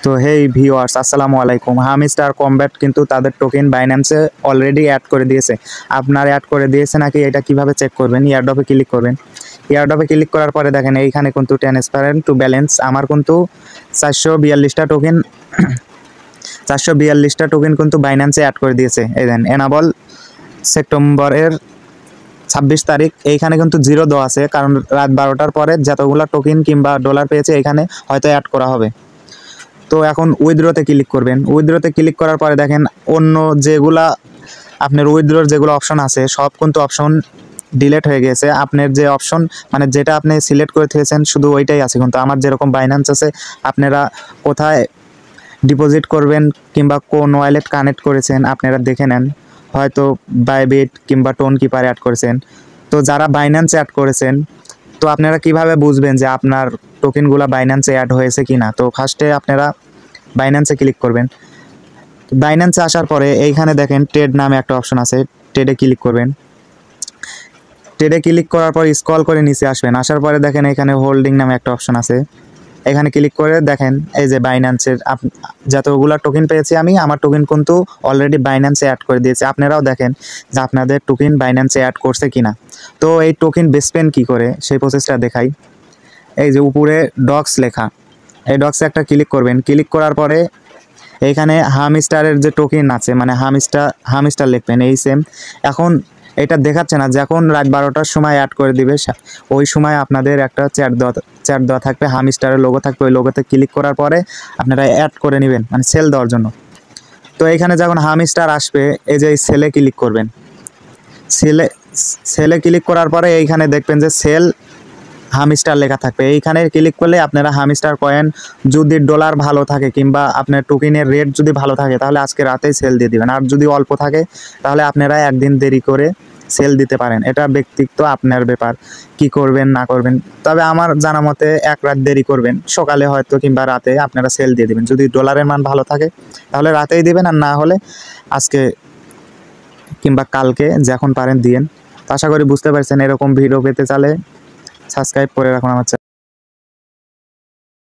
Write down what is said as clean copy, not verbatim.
তো হেই ভিউয়ার্স, আসসালামু আলাইকুম। হামস্টার কমব্যাট কিন্তু তাদের টোকেন বাইন্যান্সে অলরেডি অ্যাড করে দিয়েছে। আপনার অ্যাড করে দিয়েছে নাকি এটা কিভাবে চেক করবেন? এয়ারড্রপে ক্লিক করবেন। এয়ারড্রপে ক্লিক করার পরে দেখেন এইখানে কিন্তু ট্রান্সপারেন্ট টু ব্যালেন্স আমার কিন্তু 442টা টোকেন 442টা টোকেন কিন্তু বাইন্যান্সে অ্যাড করে দিয়েছে। এই দেন এনাবল সেপ্টেম্বরের 26 তারিখ। এইখানে কিন্তু 0 দেওয়া আছে, কারণ রাত 12টার পরে যতগুলো টোকেন কিংবা ডলার পেয়েছে এখানে হয়তো অ্যাড করা হবে। তো এখন উইথড্রতে ক্লিক করবেন। উইথড্রতে ক্লিক করার পরে দেখেন অন্য যেগুলা আপনার উইথড্রর যেগুলো অপশন আছে সব কিন্তু অপশন ডিলেট হয়ে গেছে। আপনার যে অপশন মানে যেটা আপনি সিলেক্ট করে থেকেছেন শুধু ওইটাই আছে। কিন্তু আমার যেরকম বাইন্যান্স আছে, আপনারা কোথায় ডিপোজিট করবেন কিংবা কোন ওয়ালেট কানেক্ট করেছেন আপনারা দেখে নেন। হয়তো বাইবিট কিংবা টোন কিপার অ্যাড করেছেন। তো যারা বাইন্যান্সে অ্যাড করেছেন, তো আপনারা কিভাবে বুঝবেন যে আপনার টোকেনগুলো বাইন্যান্সে অ্যাড হয়েছে কি না? তো ফার্স্টে আপনারা বাইন্যান্সে ক্লিক করবেন। বাইন্যান্সে আসার পরে এইখানে দেখেন ট্রেড নামে একটা অপশন আছে, ট্রেডে ক্লিক করবেন। ট্রেডে ক্লিক করার পর স্ক্রল করে নিচে আসবেন। আসার পরে দেখেন এখানে হোল্ডিং নামে একটা অপশন আছে, এখানে ক্লিক করে দেখেন এই যে বাইন্যান্সের যতগুলো টোকেন পেয়েছি আমি, আমার টোকেন কিন্তু অলরেডি বাইন্যান্সে অ্যাড করে দিয়েছে। আপনারাও দেখেন যে আপনাদের টোকেন বাইন্যান্সে অ্যাড করছে কিনা। তো এই টোকেন বেচবেন কি করে সেই প্রসেসটা দেখাই। এই যে উপরে ডক্স লেখা, এই ডক্সে একটা ক্লিক করবেন। ক্লিক করার পরে এইখানে হামস্টারের যে টোকেন আছে মানে হামস্টার লিখবেন এই সেম। এখন এটা দেখাচ্ছে না, যখন রাত 12টার সময় অ্যাড করে দিবে ওই সময় আপনাদের একটা চ্যাট দেওয়া থাকবে, হামস্টারের লোগো থাকবে। ওই লোগোতে ক্লিক করার পরে আপনারা অ্যাড করে নেবেন মানে সেল দেওয়ার জন্য। তো এইখানে যখন হামস্টার আসবে এই যে এই সেলে ক্লিক করবেন। সেলে ক্লিক করার পরে এইখানে দেখবেন যে সেল হামস্টার লেখা থাকবে। এইখানে ক্লিক করলে আপনারা হামস্টার কয়েন যদি ডলার ভালো থাকে কিংবা আপনার টোকেনের রেট যদি ভালো থাকে তাহলে আজকে রাতেই সেল দিয়ে দিবেন। আর যদি অল্প থাকে তাহলে আপনারা একদিন দেরি করে সেল দিতে পারেন। এটা ব্যক্তিগত আপনার ব্যাপার, কি করবেন না করবেন। তবে আমার জানা মতে এক রাত দেরি করবেন, সকালে হয়তো কিংবা রাতে আপনারা সেল দিয়ে দিবেন। যদি ডলারের মান ভালো থাকে তাহলে রাতেই দিবেন, আর না হলে আজকে কিংবা কালকে যখন পারেন দিয়েন। তো আশা করি বুঝতে পারছেন। এরকম ভিডিও পেতে চাইলে সাবস্ক্রাইব করে রাখুন আমার চ্যানেল।